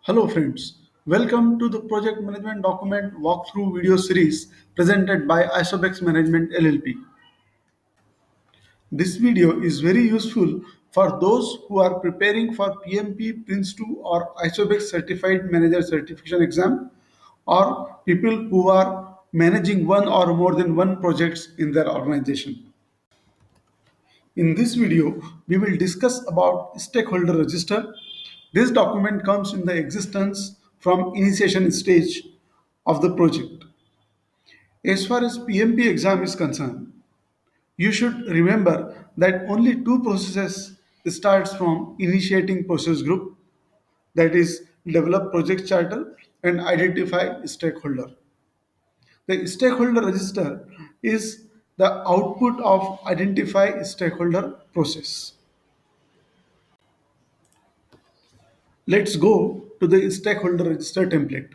Hello friends, welcome to the project management document walkthrough video series presented by Isobex Management LLP. This video is very useful for those who are preparing for PMP Prince 2 or Isobex Certified Manager Certification exam or people who are managing one or more than one projects in their organization. In this video, we will discuss about stakeholder register. This document comes in the existence from initiation stage of the project. As far as PMP exam is concerned, you should remember that only two processes starts from initiating process group, that is develop project charter and identify stakeholder. The stakeholder register is the output of identify stakeholder process. Let's go to the stakeholder register template.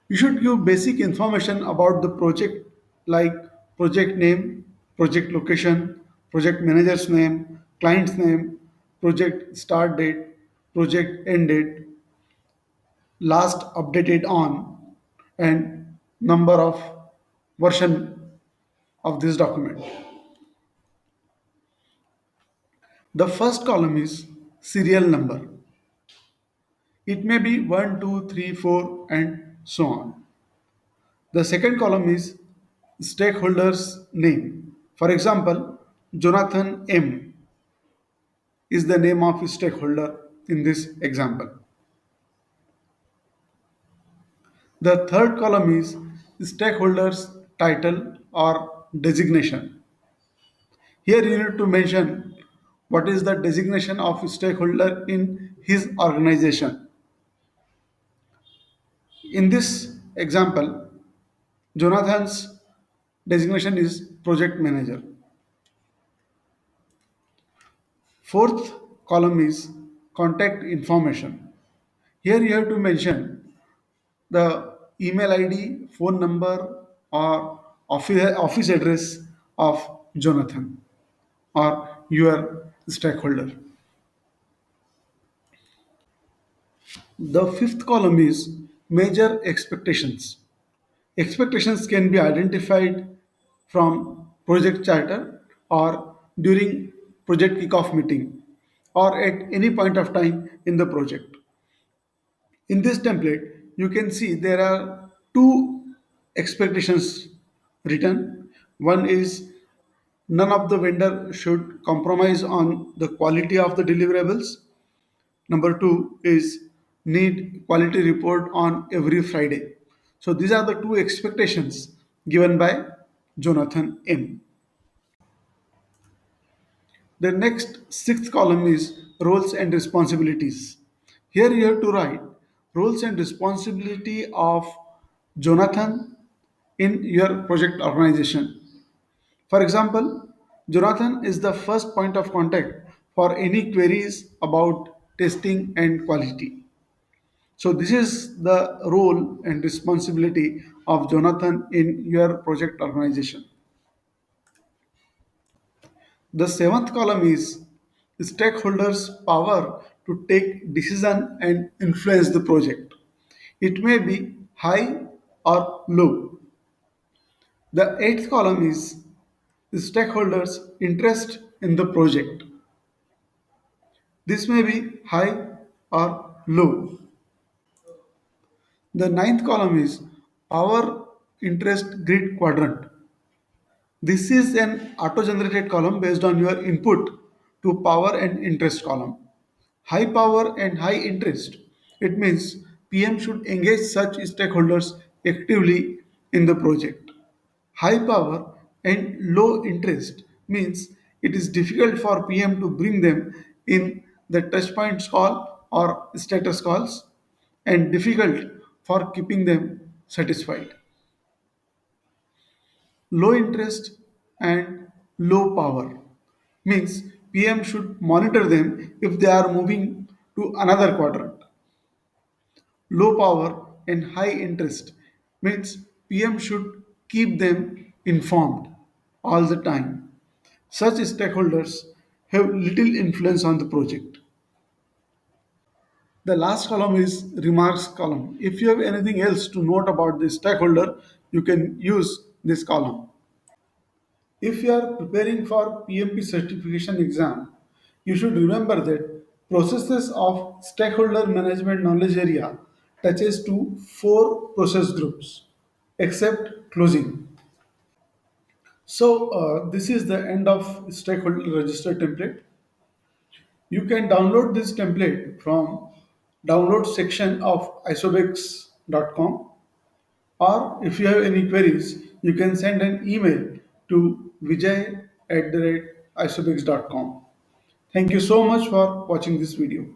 You should give basic information about the project like project name, project location, project manager's name, client's name, project start date, project end date, last updated on, and number of version of this document. The first column is serial number. It may be 1, 2, 3, 4, and so on. The second column is stakeholder's name. For example, Jonathan M is the name of stakeholder in this example. The third column is stakeholder's title or designation. Here you need to mention what is the designation of stakeholder in his organization. In this example, Jonathan's designation is project manager. Fourth column is contact information. Here you have to mention the email ID, phone number, or office address of Jonathan or your stakeholder. The fifth column is major expectations. Expectations can be identified from project charter or during project kickoff meeting or at any point of time in the project. In this template, you can see there are two expectations written. One is none of the vendor should compromise on the quality of the deliverables. Number two is need quality report on every Friday. So these are the two expectations given by Jonathan M. The next sixth column is roles and responsibilities. Here you have to write roles and responsibility of Jonathan in your project organization. For example, Jonathan is the first point of contact for any queries about testing and quality. So this is the role and responsibility of Jonathan in your project organization. The seventh column is stakeholders' power to take decision and influence the project. It may be high or low. The eighth column is stakeholders' interest in the project. This may be high or low. The ninth column is power interest grid quadrant. This is an auto-generated column based on your input to power and interest column. High power and high interest. It means PM should engage such stakeholders actively in the project. High power and low interest means it is difficult for PM to bring them in the touchpoints call or status calls and difficult for keeping them satisfied. Low interest and low power means PM should monitor them if they are moving to another quadrant. Low power and high interest means PM should keep them informed all the time. Such stakeholders have little influence on the project. The last column is remarks column. If you have anything else to note about the stakeholder, you can use this column. If you are preparing for PMP certification exam, you should remember that processes of stakeholder management knowledge area touches to four process groups except closing. So this is the end of stakeholder register template. You can download this template from download section of isobex.com, or if you have any queries, you can send an email to vijay@isobex.com. Thank you so much for watching this video.